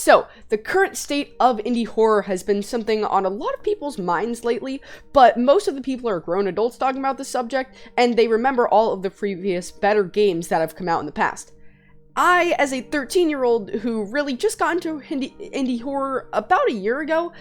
So, the current state of indie horror has been something on a lot of people's minds lately, but most of the people are grown adults talking about this subject, and they remember all of the previous better games that have come out in the past. I, as a 13-year-old who really just got into indie horror about a year ago,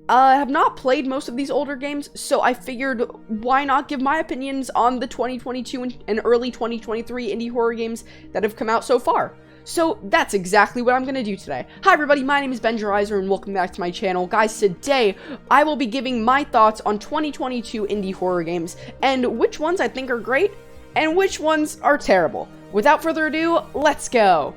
have not played most of these older games, so I figured why not give my opinions on the 2022 and early 2023 indie horror games that have come out so far. So that's exactly what I'm going to do today. Hi everybody, my name is Benjerizer and welcome back to my channel. Guys, today I will be giving my thoughts on 2022 indie horror games and which ones I think are great and which ones are terrible. Without further ado, let's go!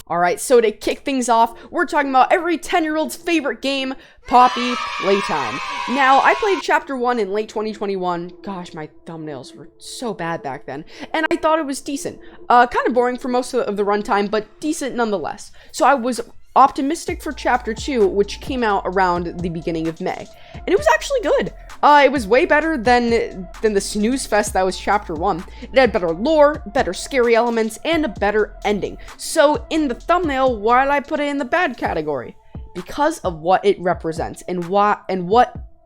Alright, so to kick things off, we're talking about every 10-year-old's favorite game, Poppy Playtime. Now, I played Chapter 1 in late 2021. Gosh, my thumbnails were so bad back then. And I thought it was decent. Kind of boring for most of the runtime, but decent nonetheless. So I was optimistic for Chapter 2, which came out around the beginning of May. And it was actually good. It was way better than the snooze fest that was Chapter 1. It had better lore, better scary elements, and a better ending. So in the thumbnail, why did I put it in the bad category? Because of what it represents and what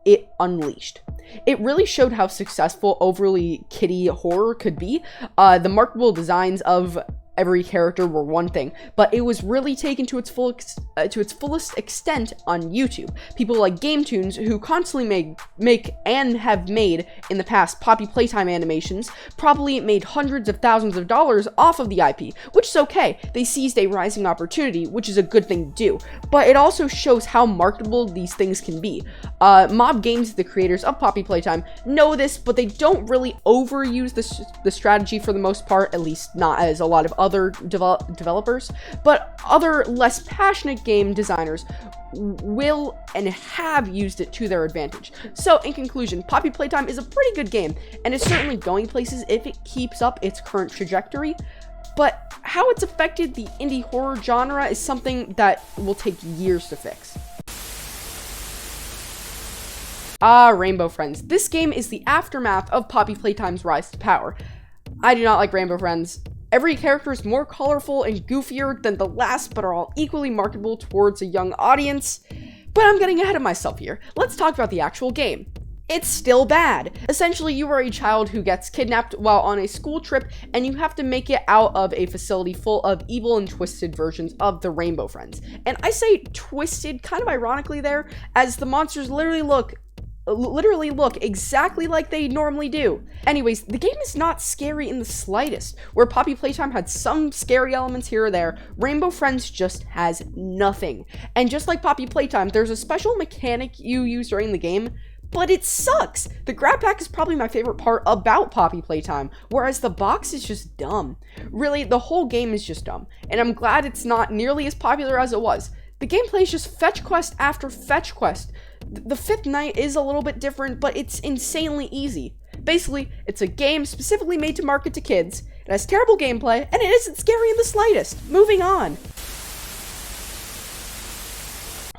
it unleashed. It really showed how successful overly kiddie horror could be. The marketable designs of every character were one thing, but it was really taken to its fullest extent on YouTube. People like GameToons, who constantly make and have made in the past Poppy Playtime animations, probably made hundreds of thousands of dollars off of the IP, which is okay. They seized a rising opportunity, which is a good thing to do, but it also shows how marketable these things can be. Mob Games, the creators of Poppy Playtime, know this, but they don't really overuse the strategy for the most part, at least not as a lot of other developers, but other less passionate game designers will and have used it to their advantage. So in conclusion, Poppy Playtime is a pretty good game and is certainly going places if it keeps up its current trajectory, but how it's affected the indie horror genre is something that will take years to fix. Rainbow Friends. This game is the aftermath of Poppy Playtime's rise to power. I do not like Rainbow Friends. Every character is more colorful and goofier than the last, but are all equally marketable towards a young audience. But I'm getting ahead of myself here. Let's talk about the actual game. It's still bad. Essentially, you are a child who gets kidnapped while on a school trip, and you have to make it out of a facility full of evil and twisted versions of the Rainbow Friends. And I say twisted kind of ironically there, as the monsters literally look exactly like they normally do. Anyways, the game is not scary in the slightest. Where Poppy Playtime had some scary elements here or there, Rainbow Friends just has nothing. And just like Poppy Playtime, there's a special mechanic you use during the game, but it sucks. The grab pack is probably my favorite part about Poppy Playtime, whereas the box is just dumb. Really, the whole game is just dumb, and I'm glad it's not nearly as popular as it was. The gameplay is just fetch quest after fetch quest. The fifth night is a little bit different, but it's insanely easy. Basically, it's a game specifically made to market to kids. It has terrible gameplay, and it isn't scary in the slightest. Moving on.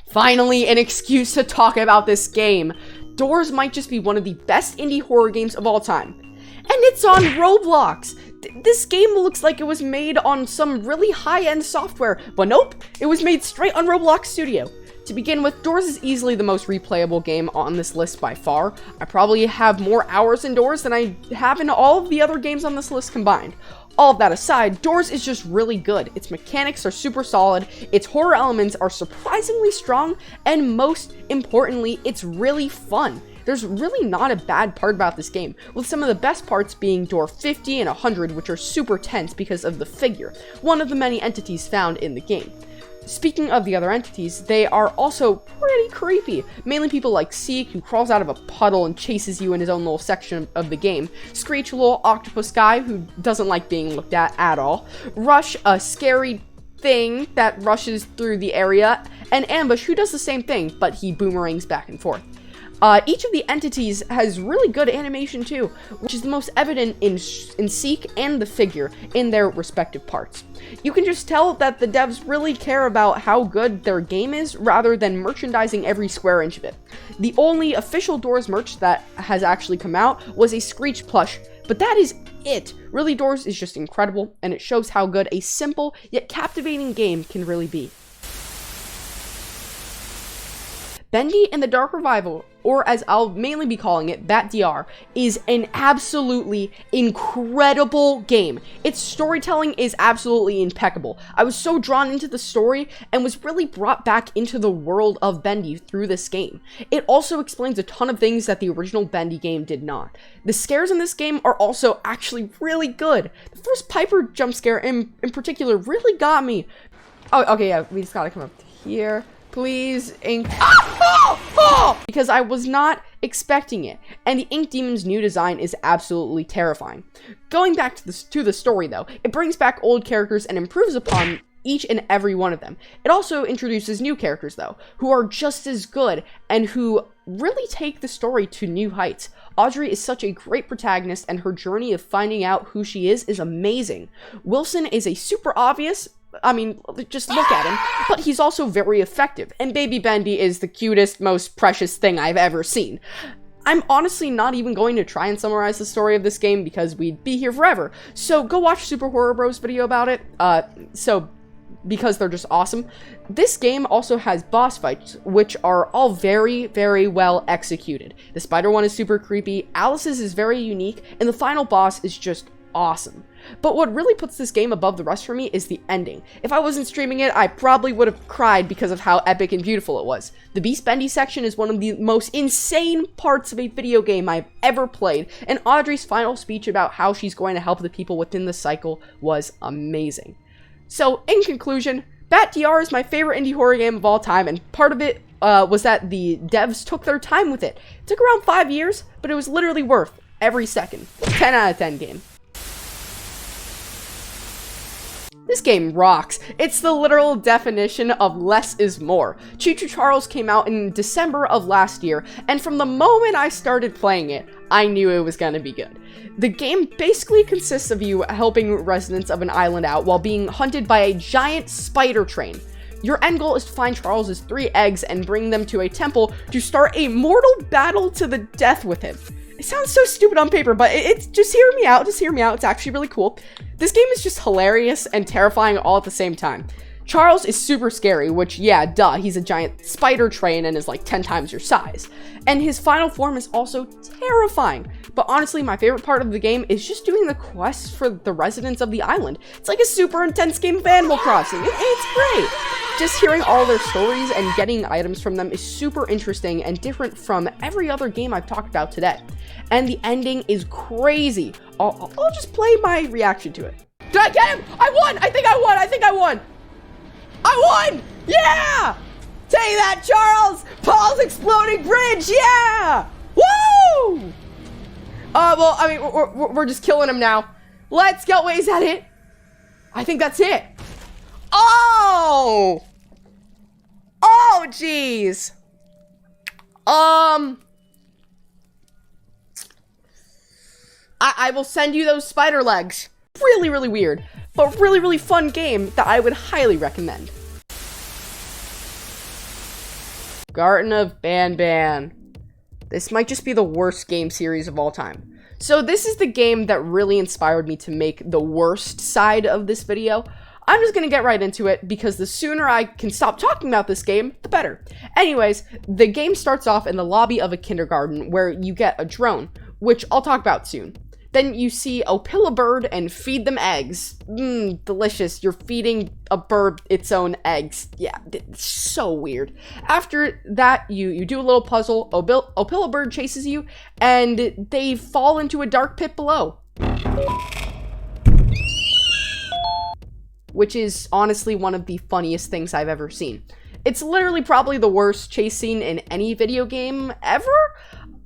Finally, an excuse to talk about this game. Doors might just be one of the best indie horror games of all time. And it's on Roblox. This game looks like it was made on some really high-end software, but nope, it was made straight on Roblox Studio. To begin with, Doors is easily the most replayable game on this list by far. I probably have more hours in Doors than I have in all of the other games on this list combined. All of that aside, Doors is just really good. Its mechanics are super solid, its horror elements are surprisingly strong, and most importantly, it's really fun. There's really not a bad part about this game, with some of the best parts being door 50 and 100, which are super tense because of the figure, one of the many entities found in the game. Speaking of the other entities, they are also pretty creepy. Mainly people like Seek, who crawls out of a puddle and chases you in his own little section of the game. Screech, a little octopus guy who doesn't like being looked at all. Rush, a scary thing that rushes through the area. And Ambush, who does the same thing, but he boomerangs back and forth. Each of the entities has really good animation too, which is the most evident in Seek and the figure in their respective parts. You can just tell that the devs really care about how good their game is rather than merchandising every square inch of it. The only official Doors merch that has actually come out was a Screech plush, but that is it. Really, Doors is just incredible, and it shows how good a simple yet captivating game can really be. Bendy and the Dark Revival, or as I'll mainly be calling it, Bat DR, is an absolutely incredible game. Its storytelling is absolutely impeccable. I was so drawn into the story and was really brought back into the world of Bendy through this game. It also explains a ton of things that the original Bendy game did not. The scares in this game are also actually really good. The first Piper jump scare in particular really got me. Oh, okay, yeah, we just gotta come up here. Please, ink. Because I was not expecting it, and the Ink Demon's new design is absolutely terrifying. Going back to the story, though, it brings back old characters and improves upon each and every one of them. It also introduces new characters, though, who are just as good and who really take the story to new heights. Audrey is such a great protagonist, and her journey of finding out who she is amazing. Wilson is a super obvious. I mean, just look at him, but he's also very effective, and Baby Bendy is the cutest, most precious thing I've ever seen. I'm honestly not even going to try and summarize the story of this game because we'd be here forever, so go watch Super Horror Bros video about it, because they're just awesome. This game also has boss fights, which are all very, very well executed. The spider one is super creepy, Alice's is very unique, and the final boss is just awesome. But what really puts this game above the rest for me is the ending. If I wasn't streaming it, I probably would have cried because of how epic and beautiful it was. The Beast Bendy section is one of the most insane parts of a video game I've ever played, and Audrey's final speech about how she's going to help the people within the cycle was amazing. So, in conclusion, Bat DR is my favorite indie horror game of all time, and part of it was that the devs took their time with it. It took around 5 years, but it was literally worth every second. 10 out of 10 game. This game rocks. It's the literal definition of less is more. Choo Charles came out in December of last year, and from the moment I started playing it, I knew it was gonna be good. The game basically consists of you helping residents of an island out while being hunted by a giant spider train. Your end goal is to find Charles's 3 eggs and bring them to a temple to start a mortal battle to the death with him. It sounds so stupid on paper, but it's just hear me out, it's actually really cool. This game is just hilarious and terrifying all at the same time. Charles is super scary, which, yeah, duh, he's a giant spider train and is like 10 times your size. And his final form is also terrifying. But honestly, my favorite part of the game is just doing the quests for the residents of the island. It's like a super intense game of Animal Crossing. It's great. Just hearing all their stories and getting items from them is super interesting and different from every other game I've talked about today. And the ending is crazy. I'll just play my reaction to it. Did I get him? I won! I think I won! I won! Yeah! Take that, Charles! Paul's exploding bridge, yeah! Woo! Well, I mean, we're just killing him now. Let's go, wait, is that it? I think that's it. Oh! Oh, jeez. I will send you those spider legs. Really, really weird, but really, really fun game that I would highly recommend. Garden of Banban. This might just be the worst game series of all time. So this is the game that really inspired me to make the worst side of this video. I'm just gonna get right into it because the sooner I can stop talking about this game, the better. Anyways, the game starts off in the lobby of a kindergarten where you get a drone, which I'll talk about soon. Then you see Opila bird and feed them eggs. Delicious. You're feeding a bird its own eggs. Yeah, it's so weird. After that, you do a little puzzle. Opila bird chases you, and they fall into a dark pit below. Which is honestly one of the funniest things I've ever seen. It's literally probably the worst chase scene in any video game ever.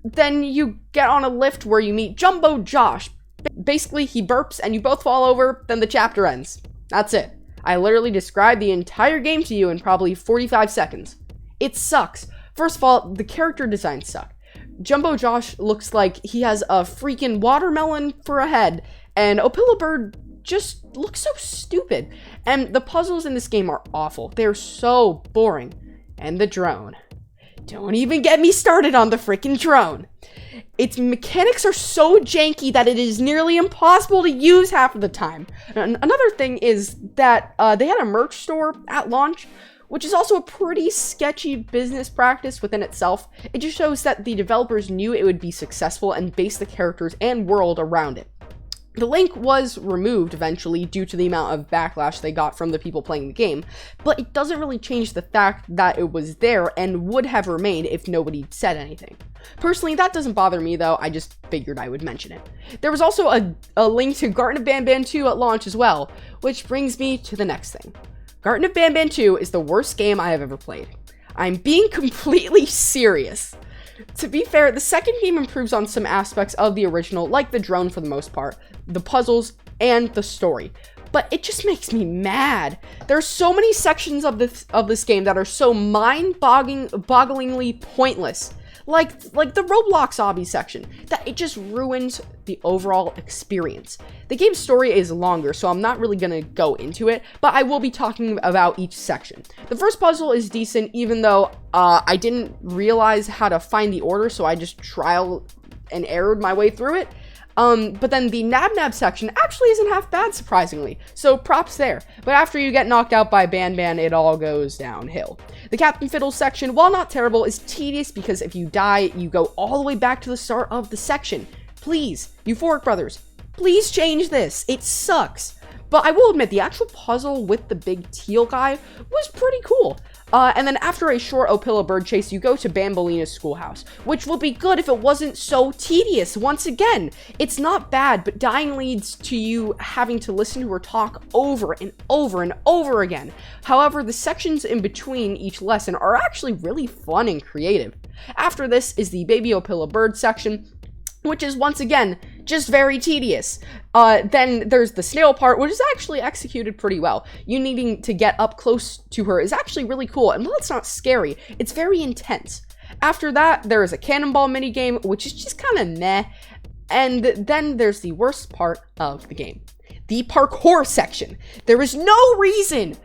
Then you get on a lift where you meet Jumbo Josh. Basically, he burps and you both fall over, then the chapter ends. That's it. I literally described the entire game to you in probably 45 seconds. It sucks. First of all, the character designs suck. Jumbo Josh looks like he has a freaking watermelon for a head, and Opila Bird just looks so stupid. And the puzzles in this game are awful. They're so boring. And the drone. Don't even get me started on the freaking drone. Its mechanics are so janky that it is nearly impossible to use half of the time. Another thing is that they had a merch store at launch, which is also a pretty sketchy business practice within itself. It just shows that the developers knew it would be successful and based the characters and world around it. The link was removed eventually due to the amount of backlash they got from the people playing the game, but it doesn't really change the fact that it was there and would have remained if nobody said anything. Personally, that doesn't bother me though, I just figured I would mention it. There was also a link to Garten of Banban 2 at launch as well, which brings me to the next thing. Garten of Banban 2 is the worst game I have ever played. I'm being completely serious. To be fair, the second game improves on some aspects of the original, like the drone for the most part, the puzzles, and the story. But it just makes me mad. There are so many sections of this game that are so mind-bogglingly pointless. Like the Roblox obby section, that it just ruins the overall experience. The game's story is longer, so I'm not really gonna go into it, but I will be talking about each section. The first puzzle is decent, even though I didn't realize how to find the order, so I just trial and errored my way through it. But then the Nab section actually isn't half bad, surprisingly, so props there. But after you get knocked out by Banban, it all goes downhill. The Captain Fiddle section, while not terrible, is tedious because if you die, you go all the way back to the start of the section. Please, Euphoric Brothers, please change this. It sucks. But I will admit, the actual puzzle with the big teal guy was pretty cool. And then after a short Opila Bird chase, you go to Bambolina's schoolhouse, which would be good if it wasn't so tedious. Once again, it's not bad, but dying leads to you having to listen to her talk over and over and over again. However, the sections in between each lesson are actually really fun and creative. After this is the Baby Opila Bird section, which is once again just very tedious. Then there's the snail part, which is actually executed pretty well. You needing to get up close to her is actually really cool, and while it's not scary, it's very intense. After that, there is a cannonball minigame, which is just kind of meh. And then there's the worst part of the game, the parkour section. There is no reason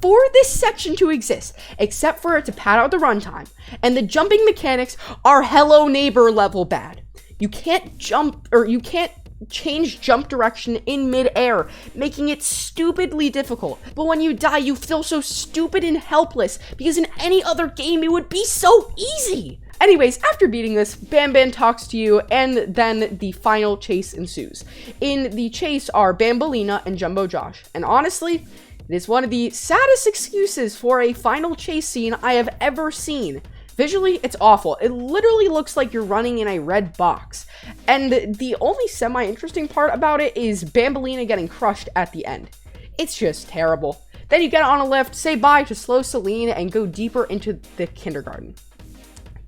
for this section to exist, except for it to pad out the runtime. And the jumping mechanics are Hello Neighbor level bad. You can't jump, or you can't change jump direction in mid-air, making it stupidly difficult. But when you die, you feel so stupid and helpless, because in any other game, it would be so easy. Anyways, after beating this, Banban talks to you, and then the final chase ensues. In the chase are Bambolina and Jumbo Josh, and honestly, it is one of the saddest excuses for a final chase scene I have ever seen. Visually, it's awful. It literally looks like you're running in a red box. And the only semi-interesting part about it is Bambolina getting crushed at the end. It's just terrible. Then you get on a lift, say bye to Slow Celine, and go deeper into the kindergarten.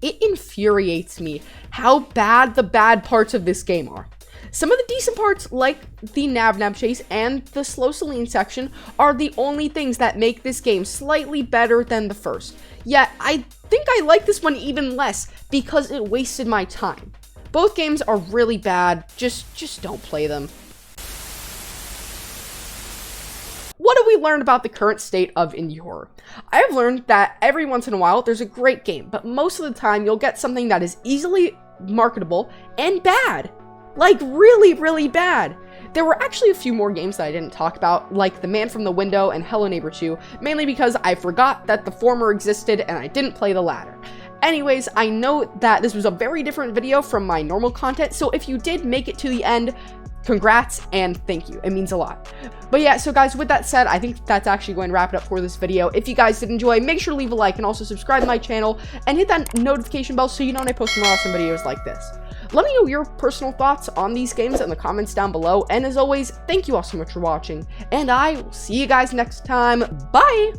It infuriates me how bad the bad parts of this game are. Some of the decent parts, like the Nab chase and the Slow Celine section, are the only things that make this game slightly better than the first. Yet, I think I like this one even less because it wasted my time. Both games are really bad, just don't play them. What have we learned about the current state of indie horror? I have learned that every once in a while there's a great game, but most of the time you'll get something that is easily marketable and bad. Like really bad. There were actually a few more games that I didn't talk about, like The Man from the Window and Hello Neighbor 2, mainly because I forgot that the former existed and I didn't play the latter. Anyways, I know that this was a very different video from my normal content, so if you did make it to the end, congrats and thank you. It means a lot. But yeah, so guys, with that said, I think that's actually going to wrap it up for this video. If you guys did enjoy, make sure to leave a like and also subscribe to my channel and hit that notification bell so you know when I post more awesome videos like this. Let me know your personal thoughts on these games in the comments down below. And as always, thank you all so much for watching, and I will see you guys next time. Bye!